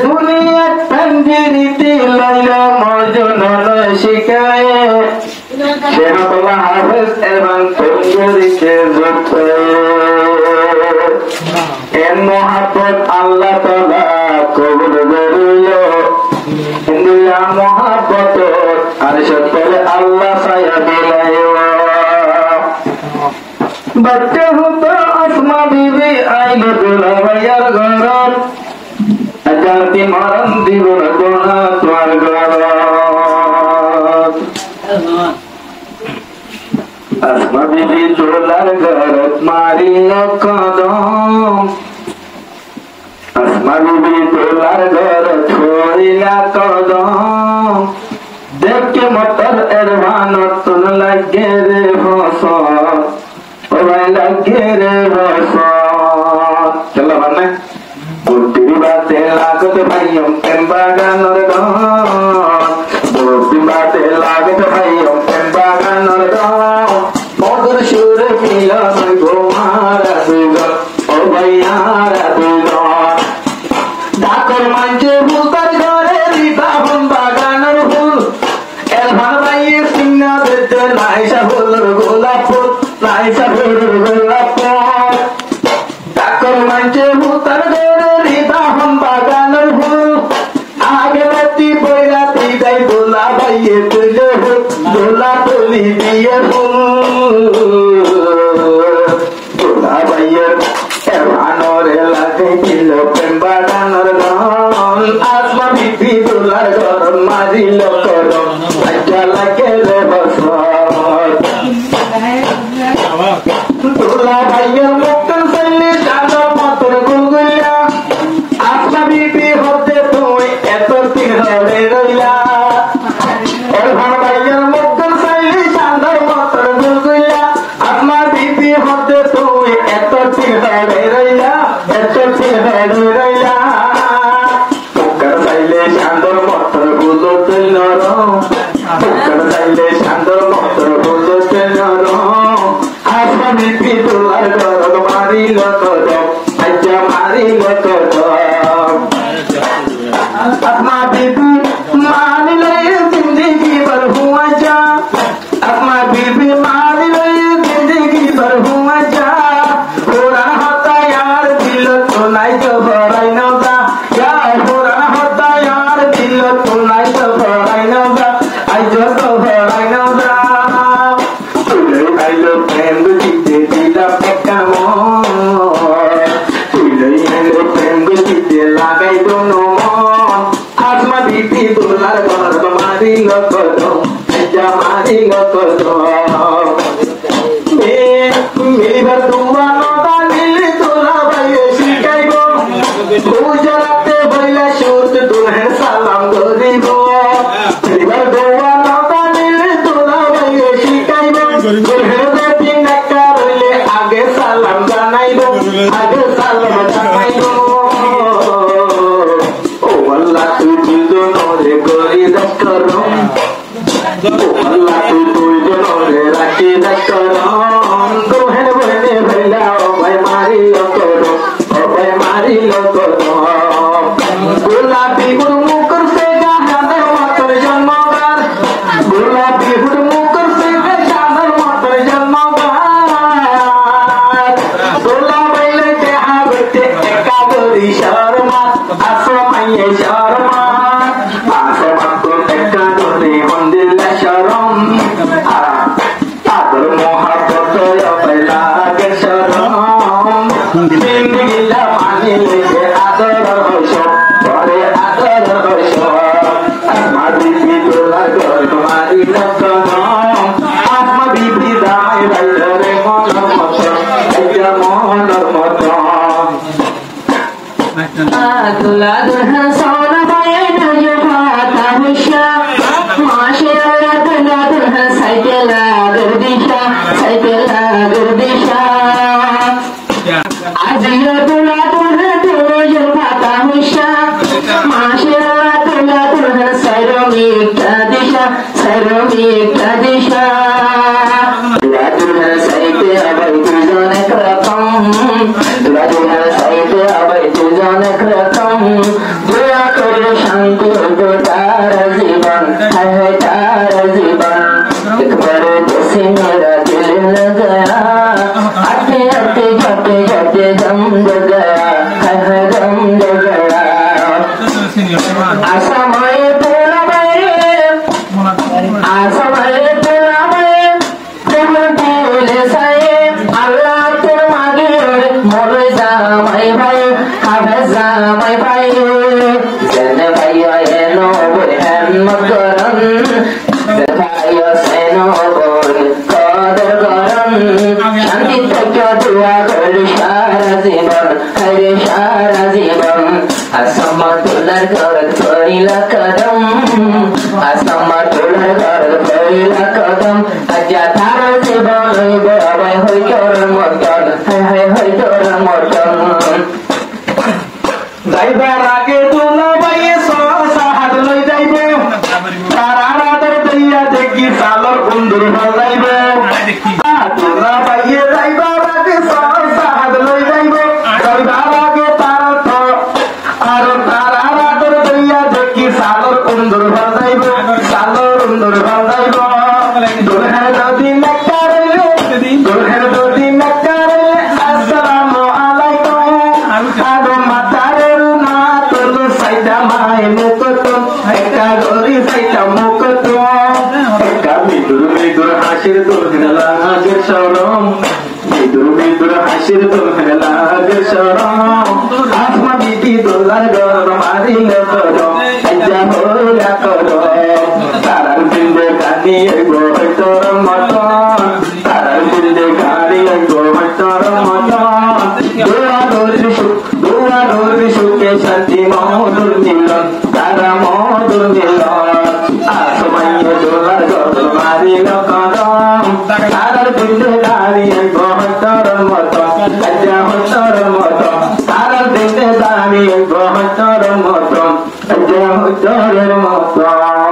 দুনিয়া তঞ্জিরিতে লাইলা মজনু শিখায় শেখুল্লাহ হাফেজ এবং তঞ্জিরিকে জুটে এর মোহাব্বত আল্লাহ তাআলা কবুল করিল ইন্দিয়া মোহাব্বত আরশের তলে আল্লাহ ছায়া দিলায় বাচ্চা হতো আসমা বিবি আইলো দুলাভাইয়ার ঘর জাতি মরণ দিব না তোমার ঘর আসমা বিবি দুলার ঘর মারিল কদম আসমা বিবি দুলার ঘর ছড়িলা কদম দেখকে মতর এর ভানতন লাগে রে বসত ও ভাই লাগে রে বসত চলো ভাই বুদ্ধি বাতে লাগত ভাইয়ম এমবাগানর গান বুদ্ধি বাতে লাগত ভাইয়ম এমবাগানর গান মধুর সুর মিলন গোমারা দুগন ও ভাইয়ারা দুগন ডাকর মাঝে বুতার ঘরে রিবাহন বাগানের ফুল এর ভান ভাইয়ে সিংনা দিতে লাইসা ফুলের গোলাপ ফুল লাইসা ফুলের গোলাপ ফুল ডাকর মাঝে বুতার ঘরে রিবাহন বাগানের ফুল আগে রাতি বৈরাতি যাই দোলা ভাইয়ে তুলে ফুল দোলা তুলি দিয়ে ফুল দোলা ভাইয়ের এভানোরে লাগে ছিল প্রেম বাগানের গান আসমা বিবি দোলার ঘর মারিল কদম আজ্জা লাগে রে বসত দোলা ভাইয়ের মুক্তন চললে চাঁদর মতর গুলগুলিয়া আসমা বিবি হতে তুই এত দিন ধরে রইলা এর ভান ভাইয়ের মুক্তন চললে চাঁদর মতর গুলগুলিয়া আসমা বিবি হতে তুই এত দিন ধরে রইলা এত দিন ধরে রইলা পুকার চাইলে চাঁদর মতর গুলোতে নরম পুকার চাইলে চাঁদর মতর গুলোতে নরম আসমা বিবি তোলার ঘর মারিল কদম আজ্জা মারিল কদম আসমা বিবি মানিলে জিন্দগি ভর হুয়া যা আসমা বিবি মানিলে জিন্দগি ভর হুয়া যা পুরান হতা यार दिल तो नहीं तो भराई न जा या पुरान हता यार दिल तो नहीं तो भराई न जा आई जो तो भराई न जा तुले आइलो प्रेम दिते दिला पेकामो तुले आइलो प्रेम दिते लागाई दोनो मन आत्मा बीबी दुलार घर मारिल कदम जा मारिल कदम मिलिबार दुआ नदा नीली তোলা ভাইয়ে শিখাইব গুজরাতে বইলা সুত দুলহের সালাম ধরিব মিলিবার দুয়া নদা নীলি তোলা ভাইয়ে শিখাইব দুলহের বেটি নাকা রইলে আগে সালাম জানাইব আগে সালাম জানাইব ও আল্লাহ তুই দুজনরে করি দস্তরম ও আল্লাহ তুই দুজনরে রাখি দস্তরম দুলহের বনে ভইলা ও ভাই মারিল কদম ও ভাই মারিল কদম গোলাপি মুখর সে গাহাদের মতর জন্মগান গোলাপি মুখর সে গাহাদের মতর জন্মগান দোলা বাইলে দেহাবতে একাদরি শর্মা আসমাইয়ে শর্মা আসমা তো একাদরি মন্দিলা শরম আদর মোহাব্বত বাইলা গে শরম জিন্দগিলা মানিলে আদর হইস পরে আদর হইস আসমা বিবি দোলার ঘর মারিল কদম আসমা বিবি দামাই বাইরে মনের মত আইয়া মনের মত দুলা দুলহা সোনা ভাইয়ে নজর ভাতা হুশা মাশাআল্লাহ দুলা দুলহা সাইকেলা গর্দিশা সাইকেলা গর্দিশা আজিয়া দুলা দুলহা নজর ভাতা হুশা মাশাআল্লাহ দুলা দুলহা সাইরমিকা দিশা দুলা দুলহা সাইতে আবার দুজনে রকম দুলা দুলহা সাইতে আবার দুজনে রকম Jana bhaiya eno burhan makaran bhaiya seno bol qadar karan shanti thakya dua kar shara jiban hare shara jiban asama tular karat parila kadam asama tular karat parila kadam aja thara jiban hoibe abai hoi tor mortan hai hoi tor mortan যাইবার আগে দুলা ভাইয়ে সাহাদ লই যাইবে তারা রাতের দইয়া দেখি সালর কুন্দুর ভাল যাইবে দুলা ভাইয়ে যাইবার আগে সাহাদ লই যাইবে যাইবার আগে তারা তো আর তারা রাতের দইয়া দেখি সালর কুন্দুর ভাল যাইবে সালর কুন্দুর ভাল যাইবে দুলহের যদি মেক্কা রইলে দুলহের যদি মেক্কা রইলে আসসালামু আলাইকুম আদো মাতারের না তোর সাইদা মাই মুকতম একটা গরি সাইদা মুকতম একটা মিদুর হাসির দুলহের লাগের শরম মিদুর হাসির দুলহের লাগের শরম আসমা বিবি দোলার গর মারিল করো আজ্জা হইলা করো তারার বিন্দে গানি গো তোর মতন তারার বিন্দে গানি গো তোর মতন দোয়া দোর সুখে শান্তি মধুর মিলন তারা মধুর মিলন আসমাইয়ে দোলার গর মারিল কদম তারার বিন্দে গানি গো তোর মতন আজ্জা তোর মতন তারার বিন্দে গানি গো তোর মতন আজ্জা তোর মতন